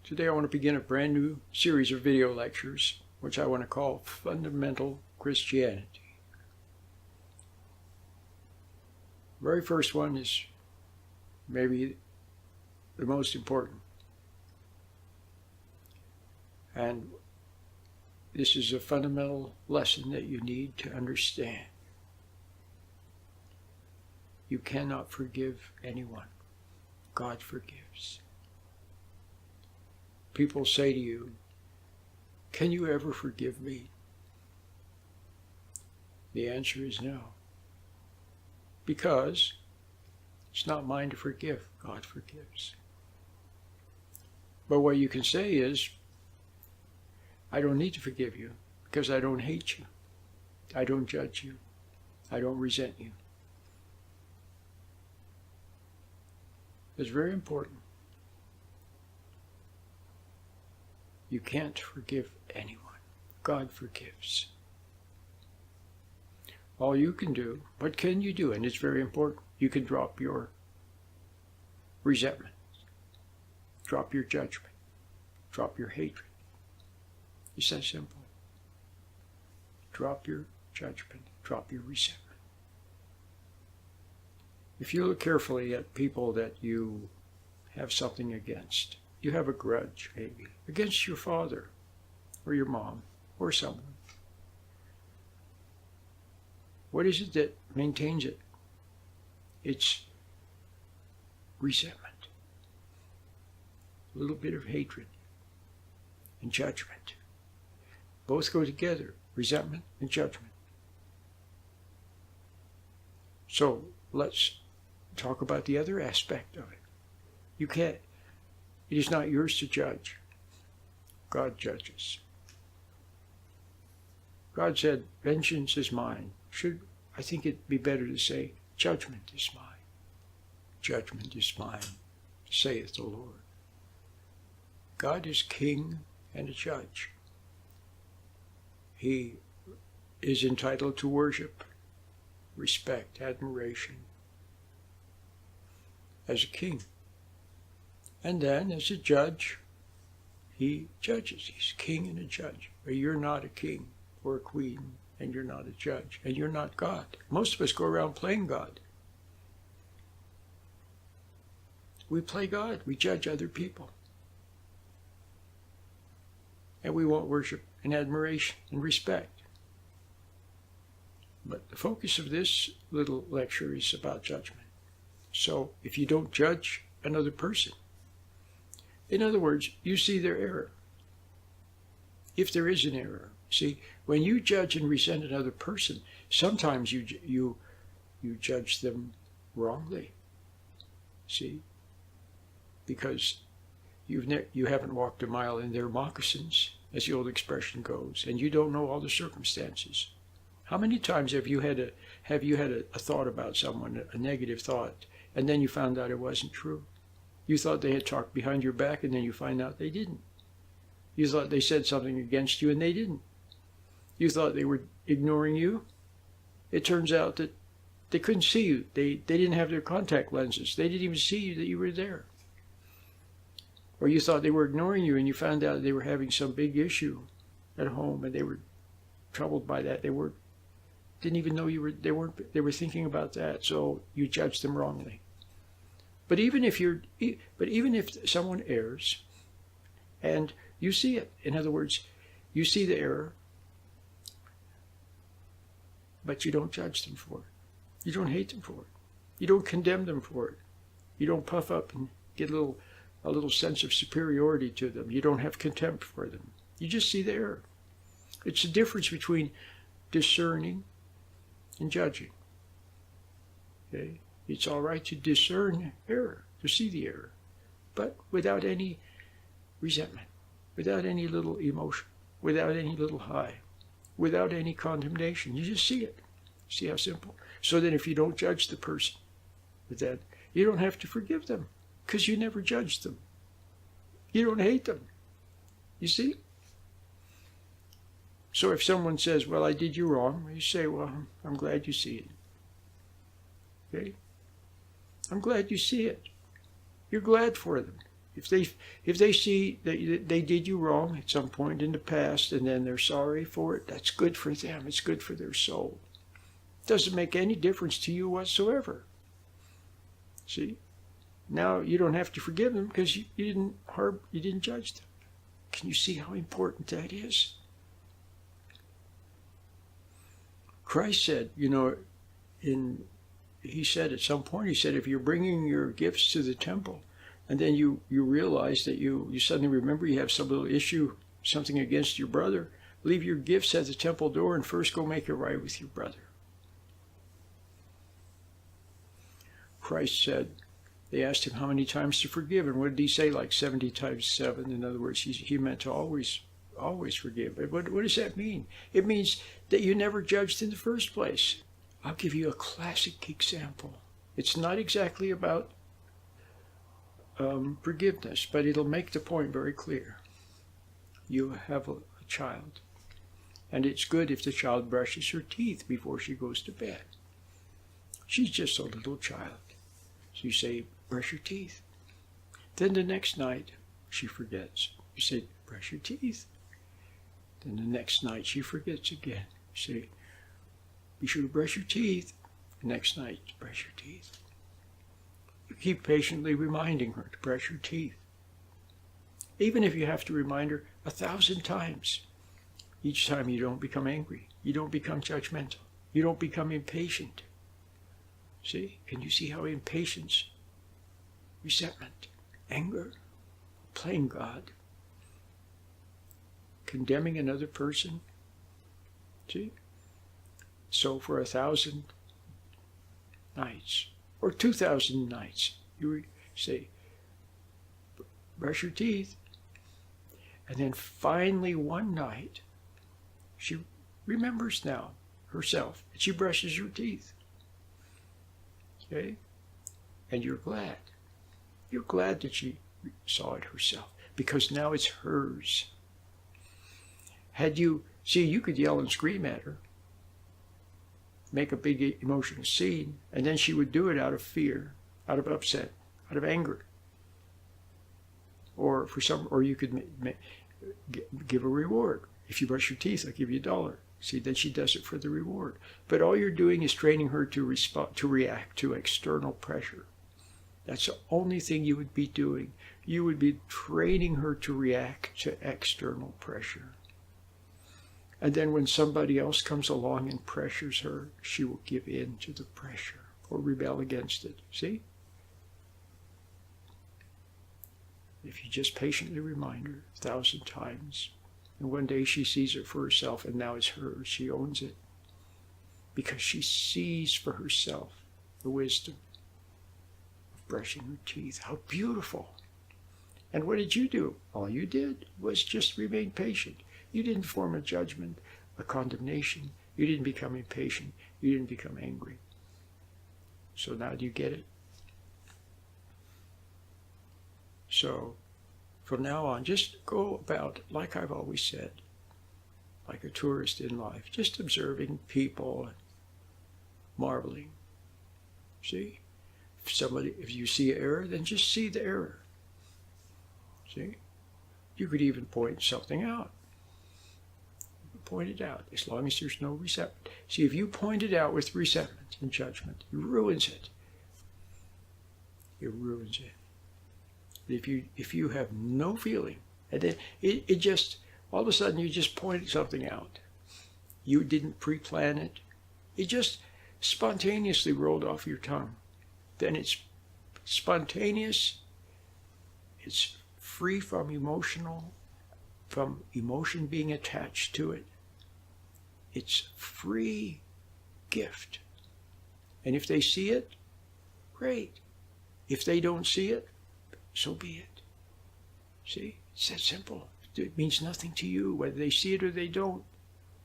Today I want to begin a brand new series of video lectures, which I want to call Fundamental Christianity. The very first one is maybe the most important. And this is a fundamental lesson that you need to understand. You cannot forgive anyone. God forgives. People say to you, "Can you ever forgive me?" The answer is no. Because it's not mine to forgive. God forgives. But what you can say is, I don't need to forgive you because I don't hate you. I don't judge you. I don't resent you. It's very important. You can't forgive anyone. God forgives. All you can do, what can you do? And it's very important. You can drop your resentment, drop your judgment, drop your hatred. It's that simple. Drop your judgment, drop your resentment. If you look carefully at people that you have something against, you have a grudge, maybe, against your father or your mom or someone. What is it that maintains it? It's resentment, a little bit of hatred and judgment. Both go together, resentment and judgment. So let's talk about the other aspect of it. It is not yours to judge. God judges. God said, "Vengeance is mine." I think it'd be better to say, "Judgment is mine. Judgment is mine, saith the Lord." God is king and a judge. He is entitled to worship, respect, admiration as a king. And then, as a judge, he judges. He's king and a judge. But you're not a king or a queen, and you're not a judge, and you're not God. Most of us go around playing God. We play God. We judge other people. And we want worship and admiration and respect. But the focus of this little lecture is about judgment. So if you don't judge another person, in other words, you see their error. If there is an error. See, when you judge and resent another person, sometimes you judge them wrongly. See? Because you haven't walked a mile in their moccasins, as the old expression goes, and you don't know all the circumstances. How many times have you had a thought about someone, a negative thought, and then you found out it wasn't true? You thought they had talked behind your back, and then you find out they didn't. You thought they said something against you, and they didn't. You thought they were ignoring you. It turns out that they couldn't see you. They didn't have their contact lenses. They didn't even see that you were there. Or you thought they were ignoring you, and you found out they were having some big issue at home, and they were troubled by that. They didn't even know they were thinking about that, so you judged them wrongly. But even if someone errs, and you see it, in other words, you see the error, but you don't judge them for it. You don't hate them for it. You don't condemn them for it. You don't puff up and get a little sense of superiority to them. You don't have contempt for them. You just see the error. It's the difference between discerning and judging. Okay? It's all right to discern error, to see the error, but without any resentment, without any little emotion, without any little high, without any condemnation. You just see it. See how simple? So then if you don't judge the person with that, you don't have to forgive them because you never judged them. You don't hate them. You see? So if someone says, "Well, I did you wrong," you say, "Well, I'm glad you see it." Okay? I'm glad you see it. You're glad for them. If they see that they did you wrong at some point in the past and then they're sorry for it, that's good for them. It's good for their soul. It doesn't make any difference to you whatsoever. See? Now you don't have to forgive them because you didn't judge them. Can you see how important that is? Christ said, he said at some point, he said, if you're bringing your gifts to the temple, and then you realize that you suddenly remember you have some little issue, something against your brother, leave your gifts at the temple door and first go make it right with your brother. Christ said, they asked him how many times to forgive, and what did he say? Like 70 times 7. In other words, he meant to always forgive. But what does that mean? It means that you never judged in the first place. I'll give you a classic example. It's not exactly about forgiveness, but it'll make the point very clear. You have a child, and it's good if the child brushes her teeth before she goes to bed. She's just a little child. So you say, brush your teeth. Then the next night, she forgets. You say, brush your teeth. Then the next night, she forgets again. You say, be sure to brush your teeth. The next night, brush your teeth. You keep patiently reminding her to brush her teeth. Even if you have to remind her 1,000 times, each time you don't become angry. You don't become judgmental. You don't become impatient. See? Can you see how impatience, resentment, anger, playing God, condemning another person? See? So for 1,000 nights, or 2,000 nights, you say, brush your teeth. And then finally one night, she remembers now herself, and she brushes her teeth. Okay? And you're glad. You're glad that she saw it herself, because now it's hers. You could yell and scream at her, make a big emotional scene, and then she would do it out of fear, out of upset, out of anger. Or you could give a reward. If you brush your teeth, I'll give you $1. See, then she does it for the reward. But all you're doing is training her to react to external pressure. That's the only thing you would be doing. You would be training her to react to external pressure. And then when somebody else comes along and pressures her, she will give in to the pressure or rebel against it. See? If you just patiently remind her 1,000 times, and one day she sees it for herself, and now it's hers. She owns it. Because she sees for herself the wisdom of brushing her teeth. How beautiful. And what did you do? All you did was just remain patient. You didn't form a judgment, a condemnation. You didn't become impatient. You didn't become angry. So now do you get it? So from now on, just go about, like I've always said, like a tourist in life, just observing people and marveling. See? If you see an error, then just see the error. See? You could even point something out. Point it out, as long as there's no resentment. See, if you point it out with resentment and judgment, it ruins it. It ruins it. If you have no feeling, and then it just, all of a sudden you just pointed something out. You didn't pre-plan it. It just spontaneously rolled off your tongue. Then it's spontaneous. It's free from emotion being attached to it. It's free gift. And if they see it, great. If they don't see it, so be it. See? It's that simple. It means nothing to you. Whether they see it or they don't,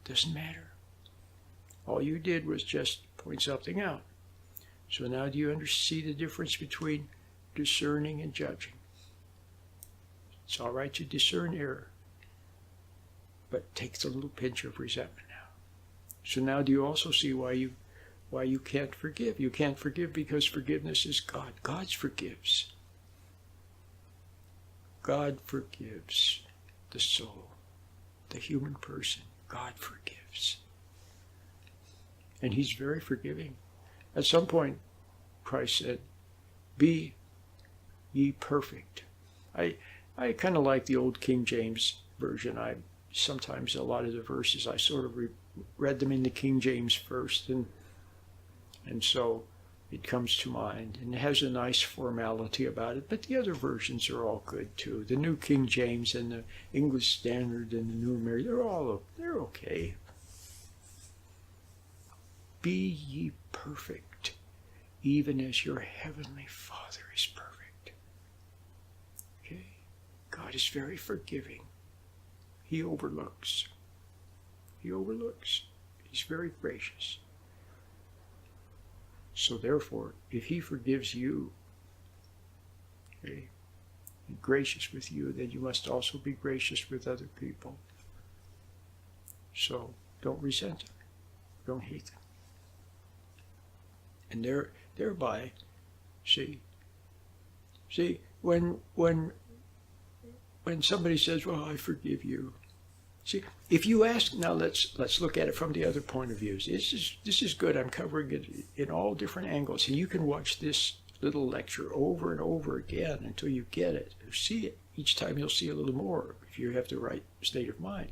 doesn't matter. All you did was just point something out. So now do you see the difference between discerning and judging? It's all right to discern error, but take the little pinch of resentment now. So now do you also see why you can't forgive? You can't forgive because forgiveness is God. God forgives. God forgives the soul, the human person. God forgives. And he's very forgiving. At some point, Christ said, be ye perfect. I kind of like the old King James version. Sometimes a lot of the verses, I sort of read them in the King James first, and so it comes to mind, and it has a nice formality about it. But the other versions are all good too. The New King James and the English Standard and the New American, they're okay. Be ye perfect, even as your heavenly Father is perfect. Okay? God is very forgiving. He overlooks. He overlooks. He's very gracious. So therefore, if he forgives you, okay, and gracious with you, then you must also be gracious with other people. So don't resent them. Don't hate them. And thereby, see, when somebody says, well, I forgive you. See, if you ask, now let's look at it from the other point of view. This is good. I'm covering it in all different angles. And you can watch this little lecture over and over again until you get it. You see it. Each time you'll see a little more if you have the right state of mind.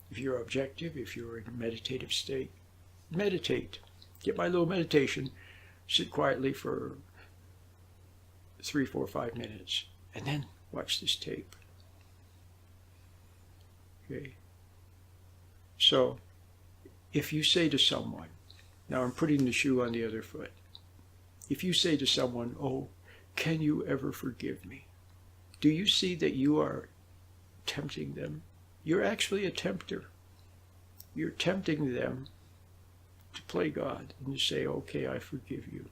If you're objective, if you're in a meditative state, meditate. Get my little meditation. Sit quietly for 3, 4, 5 minutes. And then watch this tape. Okay. So, if you say to someone, now I'm putting the shoe on the other foot. If you say to someone, oh, can you ever forgive me? Do you see that you are tempting them? You're actually a tempter. You're tempting them to play God and to say, okay, I forgive you.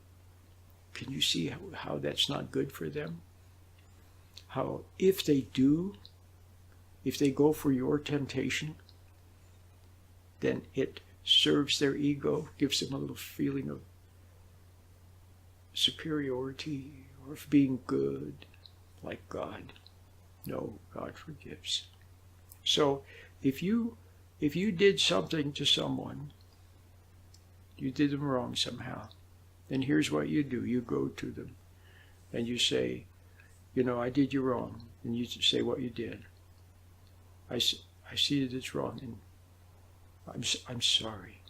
Can you see how that's not good for them? How if they go for your temptation, then it serves their ego, gives them a little feeling of superiority or of being good, like God. No, God forgives. So if you did something to someone, you did them wrong somehow, then here's what you do. You go to them and you say, I did you wrong. And you say what you did. I see that it's wrong, and I'm sorry.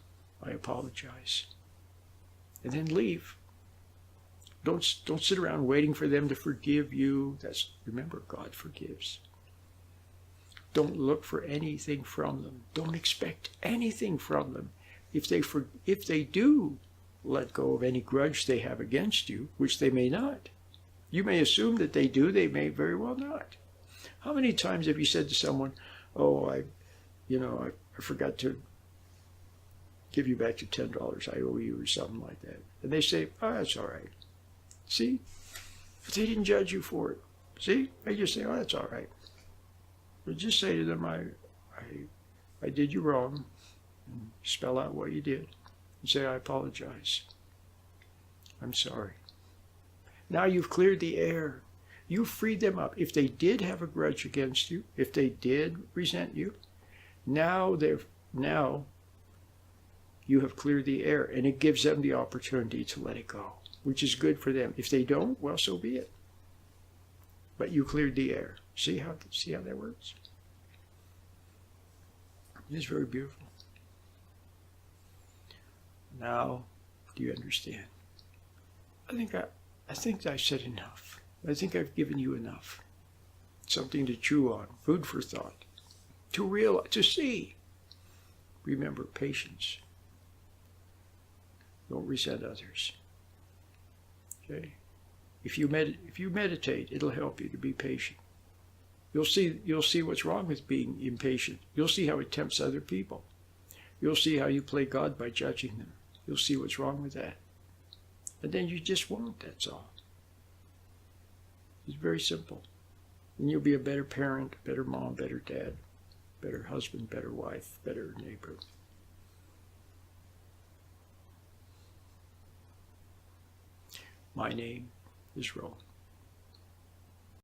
I apologize. And then leave. Don't sit around waiting for them to forgive you. Remember, God forgives. Don't look for anything from them. Don't expect anything from them. If they do let go of any grudge they have against you, which they may not, you may assume that they do. They may very well not. How many times have you said to someone, oh, I forgot to give you back your $10 I owe you or something like that. And they say, oh, that's all right. See? But they didn't judge you for it. See? They just say, oh, that's all right. But just say to them, I did you wrong. And spell out what you did. And say, I apologize. I'm sorry. Now you've cleared the air. You freed them up. If they did have a grudge against you, if they did resent you, now you have cleared the air, and it gives them the opportunity to let it go, which is good for them. If they don't, well, so be it. But you cleared the air. See how that works? It's very beautiful. Now, do you understand? I think I said enough. I think I've given you enough. Something to chew on, food for thought, to see. Remember, patience. Don't resent others. Okay? If you meditate, it'll help you to be patient. You'll see what's wrong with being impatient. You'll see how it tempts other people. You'll see how you play God by judging them. You'll see what's wrong with that. And then you just won't, that's all. It's very simple. And you'll be a better parent, better mom, better dad, better husband, better wife, better neighbor. My name is Roland.